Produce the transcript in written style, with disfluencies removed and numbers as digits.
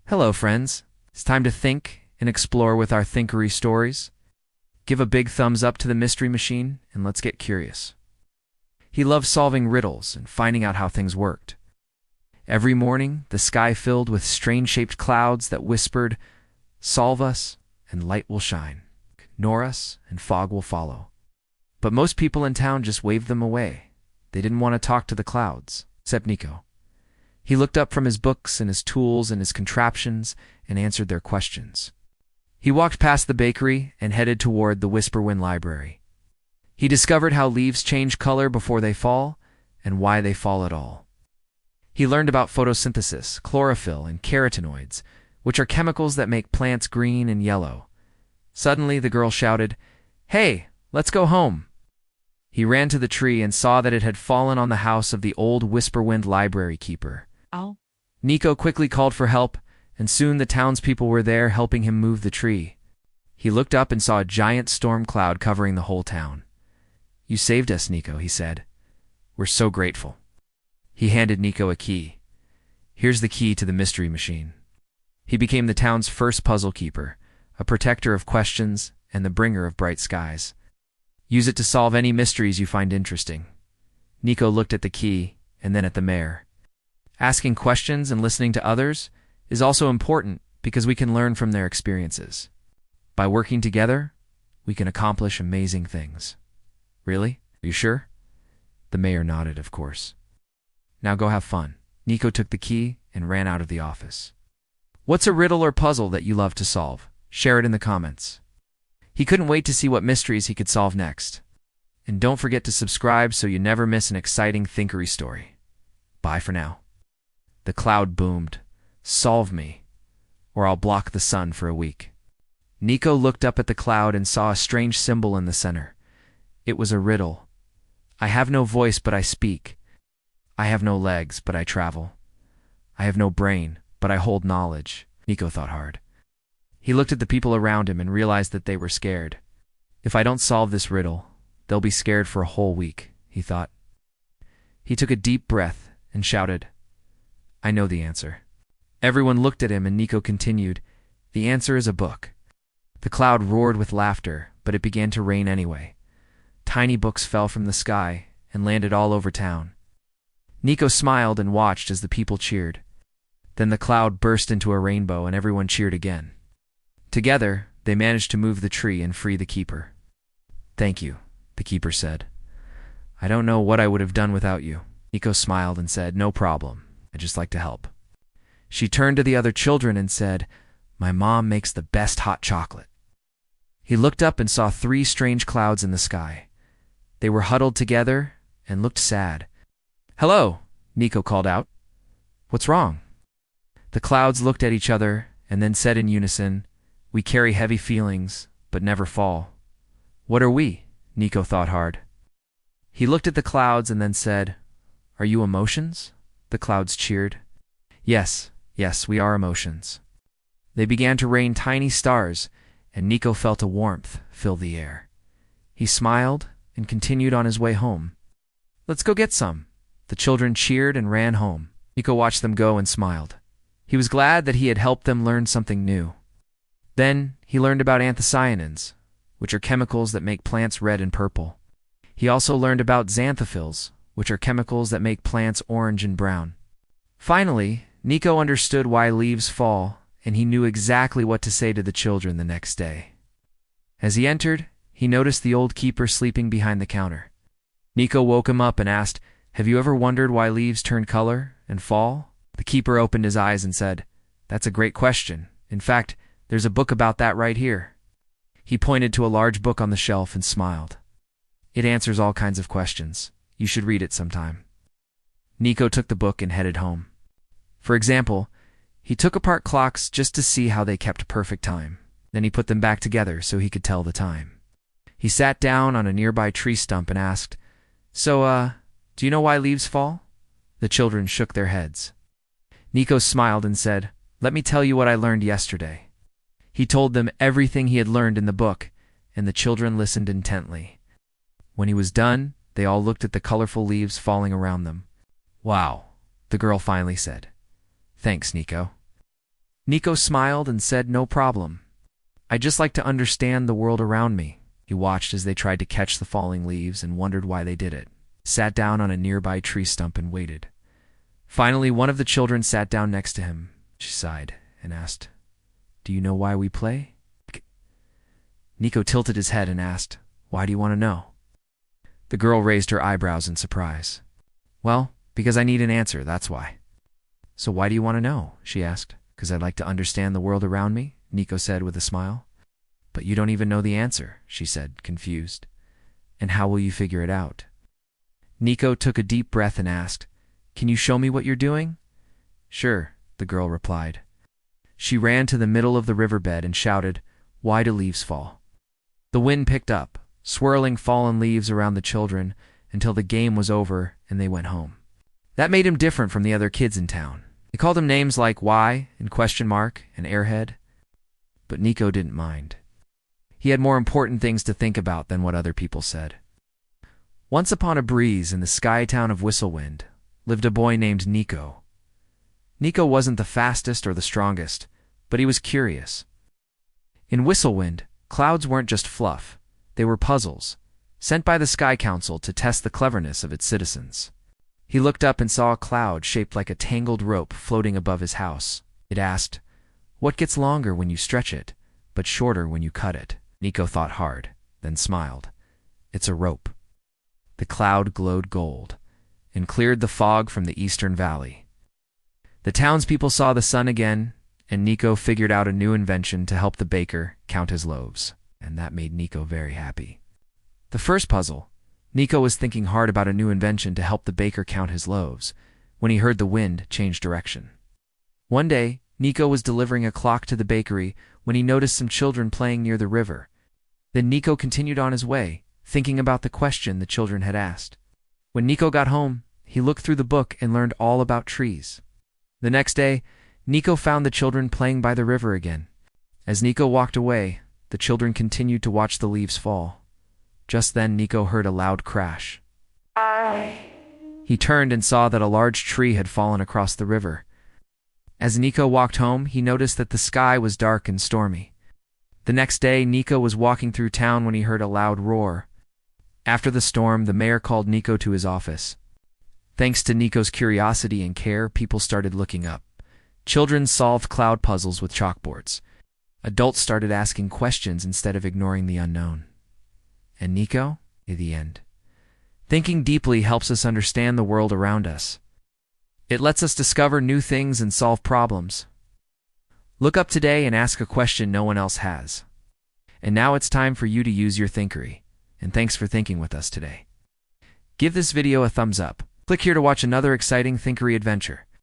Hello, friends. It's time to think and explore with our thinkery stories. Give a big thumbs up to the Mystery Machine, and let's get curious. He loved solving riddles and finding out how things worked. Every morning, the sky filled with strange-shaped clouds that whispered, "Solve us, and light will shine. Ignore us, and fog will follow." But most people in town just waved them away. They didn't want to talk to the clouds, except Nico. He looked up from his books and his tools and his contraptions and answered their questions. He walked past the bakery and headed toward the Whistlewind library. He discovered how leaves change color before they fall and why they fall at all. He learned about photosynthesis, chlorophyll, and carotenoids, which are chemicals that make plants green and yellow. Suddenly, the girl shouted, "Hey, let's go home." He ran to the tree and saw that it had fallen on the house of the old Whistlewind library keeper. Ow. Nico quickly called for help, and soon the townspeople were there helping him move the tree. He looked up and saw a giant storm cloud covering the whole town. "You saved us, Nico," he said. "We're so grateful." He handed Nico a key. "Here's the key to the Mystery Machine." He became the town's first puzzle keeper, a protector of questions and the bringer of bright skies. Use it to solve any mysteries you find interesting. Nico looked at the key and then at the mayor. Asking questions and listening to others is also important because we can learn from their experiences. By working together, we can accomplish amazing things. Really? Are you sure? The mayor nodded, of course. "Now go have fun." Nico took the key and ran out of the office. What's a riddle or puzzle that you love to solve? Share it in the comments. He couldn't wait to see what mysteries he could solve next. And don't forget to subscribe so you never miss an exciting thinkery story. Bye for now. The cloud boomed. "Solve me, or I'll block the sun for a week." Nico looked up at the cloud and saw a strange symbol in the center. It was a riddle. "I have no voice, but I speak. I have no legs, but I travel. I have no brain, but I hold knowledge." Nico thought hard. He looked at the people around him and realized that they were scared. "If I don't solve this riddle, they'll be scared for a whole week," he thought. He took a deep breath and shouted, "I know the answer." Everyone looked at him and Nico continued, "The answer is a book." The cloud roared with laughter, but it began to rain anyway. Tiny books fell from the sky and landed all over town. Nico smiled and watched as the people cheered. Then the cloud burst into a rainbow and everyone cheered again. Together, they managed to move the tree and free the keeper. "Thank you," the keeper said. "I don't know what I would have done without you." Nico smiled and said, "No problem. I'd just like to help." She turned to the other children and said, "My mom makes the best hot chocolate." He looked up and saw 3 strange clouds in the sky. They were huddled together and looked sad. "Hello," Nico called out. "What's wrong?" The clouds looked at each other and then said in unison, "We carry heavy feelings, but never fall." "What are we?" Nico thought hard. He looked at the clouds and then said, "Are you emotions?" The clouds cheered. Yes, we are emotions." They began to rain tiny stars, and Nico felt a warmth fill the air. He smiled and continued on his way home. "Let's go get some." The children cheered and ran home. Nico watched them go and smiled. He was glad that he had helped them learn something new. Then he learned about anthocyanins, which are chemicals that make plants red and purple. He also learned about xanthophylls, which are chemicals that make plants orange and brown. Finally, Nico understood why leaves fall, and he knew exactly what to say to the children the next day. As he entered, he noticed the old keeper sleeping behind the counter. Nico woke him up and asked, "Have you ever wondered why leaves turn color and fall?" The keeper opened his eyes and said, "That's a great question. In fact, there's a book about that right here." He pointed to a large book on the shelf and smiled. "It answers all kinds of questions. You should read it sometime." Nico took the book and headed home. For example, he took apart clocks just to see how they kept perfect time. Then he put them back together so he could tell the time. He sat down on a nearby tree stump and asked, "So, do you know why leaves fall?" The children shook their heads. Nico smiled and said, "Let me tell you what I learned yesterday." He told them everything he had learned in the book, and the children listened intently. When he was done, they all looked at the colorful leaves falling around them. "Wow," the girl finally said. "Thanks, Nico." Nico smiled and said, "No problem. I just like to understand the world around me." He watched as they tried to catch the falling leaves and wondered why they did it. Sat down on a nearby tree stump and waited. Finally, one of the children sat down next to him. She sighed and asked, "Do you know why we play?" Nico tilted his head and asked, "Why do you want to know?" The girl raised her eyebrows in surprise. "Well, because I need an answer, that's why." "So why do you want to know?" she asked. "'Cause I'd like to understand the world around me," Nico said with a smile. "But you don't even know the answer," she said, confused. "And how will you figure it out?" Nico took a deep breath and asked, "Can you show me what you're doing?" "Sure," the girl replied. She ran to the middle of the riverbed and shouted, "Why do leaves fall?" The wind picked up, swirling fallen leaves around the children until the game was over and they went home. That made him different from the other kids in town. They called him names like Why and Question Mark and Airhead. But Nico didn't mind. He had more important things to think about than what other people said. Once upon a breeze in the sky town of Whistlewind lived a boy named Nico. Nico wasn't the fastest or the strongest, but he was curious. In Whistlewind, clouds weren't just fluff. They were puzzles, sent by the Sky Council to test the cleverness of its citizens. He looked up and saw a cloud shaped like a tangled rope floating above his house. It asked, "What gets longer when you stretch it, but shorter when you cut it?" Nico thought hard, then smiled. "It's a rope." The cloud glowed gold and cleared the fog from the eastern valley. The townspeople saw the sun again, and Nico figured out a new invention to help the baker count his loaves, and that made Nico very happy. The first puzzle, Nico was thinking hard about a new invention to help the baker count his loaves when he heard the wind change direction. One day, Nico was delivering a clock to the bakery when he noticed some children playing near the river. Then Nico continued on his way, thinking about the question the children had asked. When Nico got home, he looked through the book and learned all about trees. The next day, Nico found the children playing by the river again. As Nico walked away, the children continued to watch the leaves fall. Just then, Nico heard a loud crash. He turned and saw that a large tree had fallen across the river. As Nico walked home, he noticed that the sky was dark and stormy. The next day, Nico was walking through town when he heard a loud roar. After the storm, the mayor called Nico to his office. Thanks to Nico's curiosity and care, people started looking up. Children solved cloud puzzles with chalkboards. Adults started asking questions instead of ignoring the unknown. And Nico, in the end. Thinking deeply helps us understand the world around us. It lets us discover new things and solve problems. Look up today and ask a question no one else has. And now it's time for you to use your thinkery. And thanks for thinking with us today. Give this video a thumbs up. Click here to watch another exciting thinkery adventure.